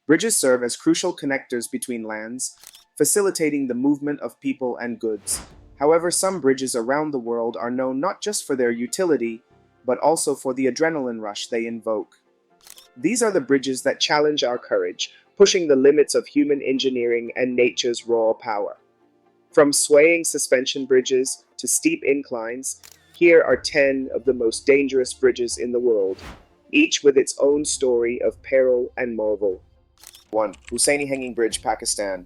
Bridges serve as crucial connectors between lands, facilitating the movement of people and goods. However, some bridges around the world are known not just for their utility, but also for the adrenaline rush they invoke. These are the bridges that challenge our courage, pushing the limits of human engineering and nature's raw power. From swaying suspension bridges to steep inclines, here are 10 of the most dangerous bridges in the world, each with its own story of peril and marvel. 1. Hussaini Hanging Bridge, Pakistan.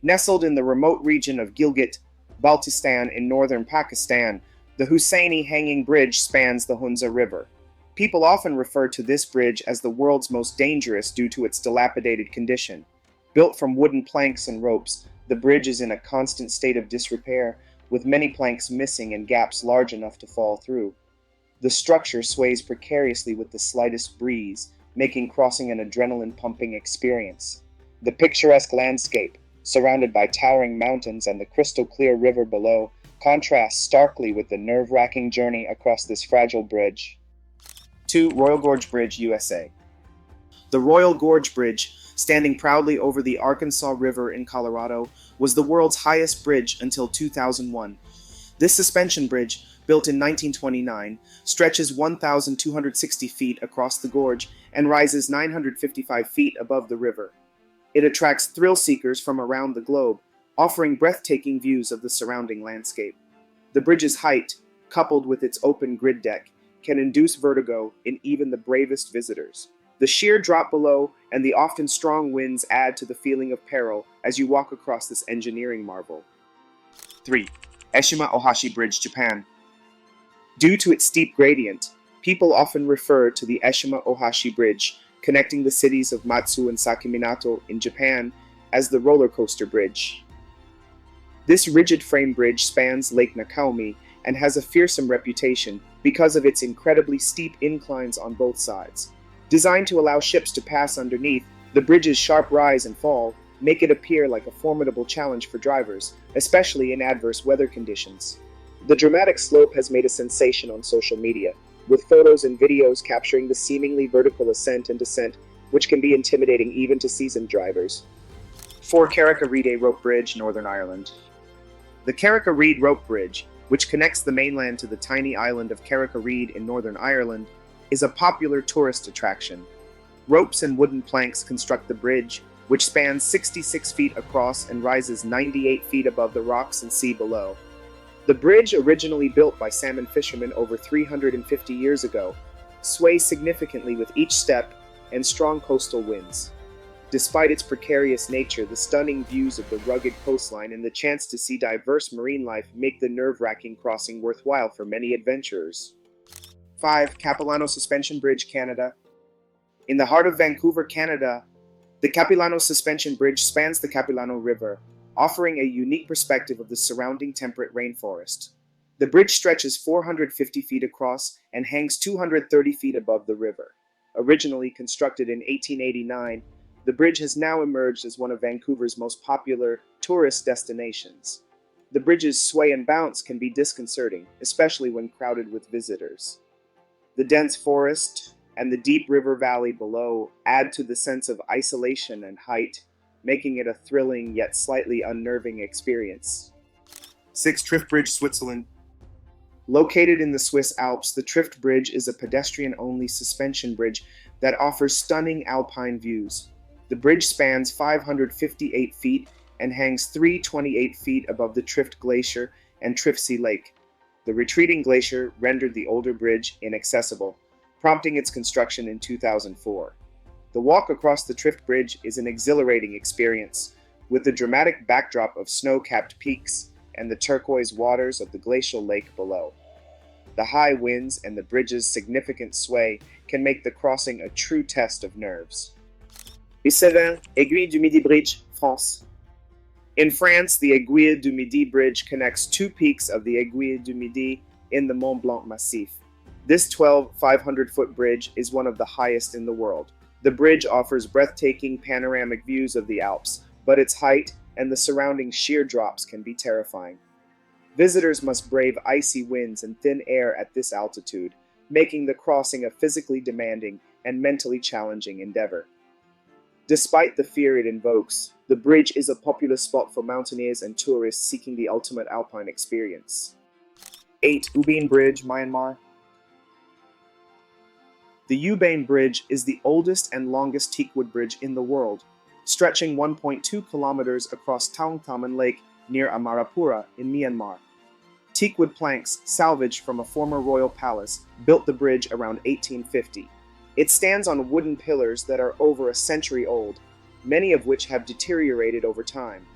Nestled in the remote region of Gilgit-Baltistan in northern Pakistan, the Hussaini Hanging Bridge spans the Hunza River. People often refer to this bridge as the world's most dangerous due to its dilapidated condition. Built from wooden planks and ropes, the bridge is in a constant state of disrepair, with many planks missing and gaps large enough to fall through. The structure sways precariously with the slightest breeze, making crossing an adrenaline-pumping experience. The picturesque landscape, surrounded by towering mountains and the crystal-clear river below, contrasts starkly with the nerve-wracking journey across this fragile bridge. 2. Royal Gorge Bridge, USA. The Royal Gorge Bridge, standing proudly over the Arkansas River in Colorado, was the world's highest bridge until 2001. This suspension bridge, built in 1929, stretches 1,260 feet across the gorge and rises 955 feet above the river. It attracts thrill seekers from around the globe, offering breathtaking views of the surrounding landscape. The bridge's height, coupled with its open grid deck, can induce vertigo in even the bravest visitors. The sheer drop below and the often strong winds add to the feeling of peril as you walk across this engineering marvel. 3. Eshima Ohashi Bridge, Japan. Due to its steep gradient, people often refer to the Eshima Ohashi Bridge, connecting the cities of Matsu and Sakiminato in Japan, as the roller coaster bridge. This rigid frame bridge spans Lake Nakaomi and has a fearsome reputation because of its incredibly steep inclines on both sides. Designed to allow ships to pass underneath, the bridge's sharp rise and fall make it appear like a formidable challenge for drivers, especially in adverse weather conditions. The dramatic slope has made a sensation on social media, with photos and videos capturing the seemingly vertical ascent and descent, which can be intimidating even to seasoned drivers. 4. Carrick-a-Rede Rope Bridge, Northern Ireland. The Carrick-a-Rede Rope Bridge, which connects the mainland to the tiny island of Carrick-a-Rede in Northern Ireland, is a popular tourist attraction. Ropes and wooden planks construct the bridge, which spans 66 feet across and rises 98 feet above the rocks and sea below. The bridge, originally built by salmon fishermen over 350 years ago, sways significantly with each step and strong coastal winds. Despite its precarious nature, the stunning views of the rugged coastline and the chance to see diverse marine life make the nerve-wracking crossing worthwhile for many adventurers. 5. Capilano Suspension Bridge, Canada. In the heart of Vancouver, Canada, the Capilano Suspension Bridge spans the Capilano River, offering a unique perspective of the surrounding temperate rainforest. The bridge stretches 450 feet across and hangs 230 feet above the river. Originally constructed in 1889, the bridge has now emerged as one of Vancouver's most popular tourist destinations. The bridge's sway and bounce can be disconcerting, especially when crowded with visitors. The dense forest and the deep river valley below add to the sense of isolation and height, making it a thrilling yet slightly unnerving experience. 6. Trift Bridge, Switzerland. Located in the Swiss Alps, the Trift Bridge is a pedestrian-only suspension bridge that offers stunning alpine views. The bridge spans 558 feet and hangs 328 feet above the Trift Glacier and Triftsee Lake. The retreating glacier rendered the older bridge inaccessible, prompting its construction in 2004. The walk across the Trift Bridge is an exhilarating experience, with the dramatic backdrop of snow-capped peaks and the turquoise waters of the glacial lake below. The high winds and the bridge's significant sway can make the crossing a true test of nerves. 7. Aiguille du Midi Bridge, France. In France, the Aiguille du Midi Bridge connects two peaks of the Aiguille du Midi in the Mont Blanc Massif. This 500-foot bridge is one of the highest in the world. The bridge offers breathtaking panoramic views of the Alps, but its height and the surrounding sheer drops can be terrifying. Visitors must brave icy winds and thin air at this altitude, making the crossing a physically demanding and mentally challenging endeavor. Despite the fear it invokes, the bridge is a popular spot for mountaineers and tourists seeking the ultimate alpine experience. 8. Ubin Bridge, Myanmar. The Ubin Bridge is the oldest and longest teakwood bridge in the world, stretching 1.2 kilometers across Taungtaman Lake near Amarapura in Myanmar. Teakwood planks, salvaged from a former royal palace, built the bridge around 1850. It stands on wooden pillars that are over a century old, many of which have deteriorated over time.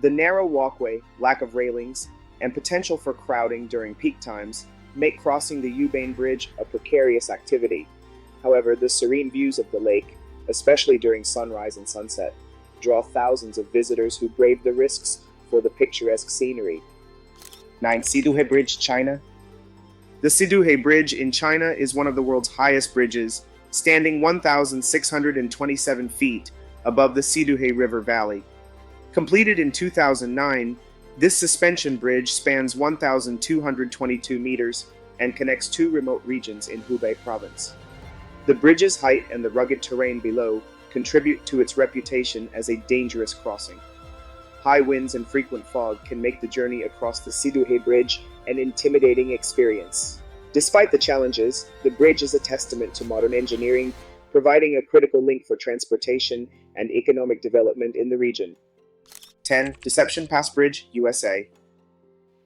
The narrow walkway, lack of railings, and potential for crowding during peak times make crossing the Ubin Bridge a precarious activity. However, the serene views of the lake, especially during sunrise and sunset, draw thousands of visitors who brave the risks for the picturesque scenery. 9. Siduhe Bridge, China. The Siduhe Bridge in China is one of the world's highest bridges, standing 1,627 feet above the Siduhe River Valley. Completed in 2009, this suspension bridge spans 1,222 meters and connects two remote regions in Hubei province. The bridge's height and the rugged terrain below contribute to its reputation as a dangerous crossing. High winds and frequent fog can make the journey across the Siduhe Bridge an intimidating experience. Despite the challenges, the bridge is a testament to modern engineering, providing a critical link for transportation and economic development in the region. 10. Deception Pass Bridge, USA.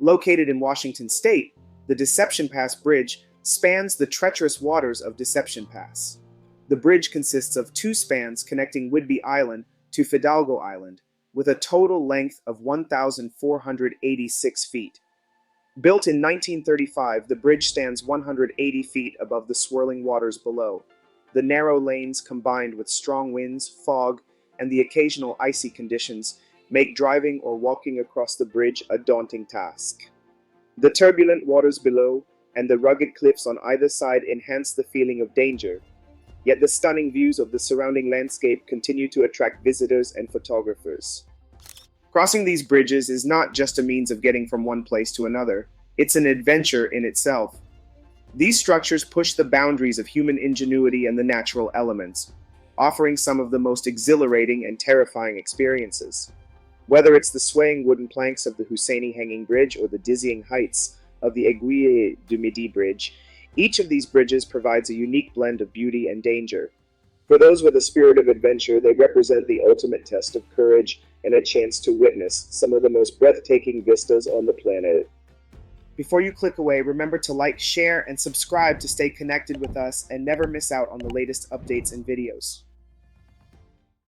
Located in Washington State, the Deception Pass Bridge spans the treacherous waters of Deception Pass. The bridge consists of two spans connecting Whidbey Island to Fidalgo Island, with a total length of 1,486 feet. Built in 1935, the bridge stands 180 feet above the swirling waters below. The narrow lanes, combined with strong winds, fog, and the occasional icy conditions, make driving or walking across the bridge a daunting task. The turbulent waters below and the rugged cliffs on either side enhance the feeling of danger, yet the stunning views of the surrounding landscape continue to attract visitors and photographers. Crossing these bridges is not just a means of getting from one place to another, it's an adventure in itself. These structures push the boundaries of human ingenuity and the natural elements, offering some of the most exhilarating and terrifying experiences. Whether it's the swaying wooden planks of the Hussaini Hanging Bridge or the dizzying heights of the Aiguille du Midi bridge, each of these bridges provides a unique blend of beauty and danger. For those with a spirit of adventure, they represent the ultimate test of courage and a chance to witness some of the most breathtaking vistas on the planet. Before you click away, remember to like, share, and subscribe to stay connected with us and never miss out on the latest updates and videos.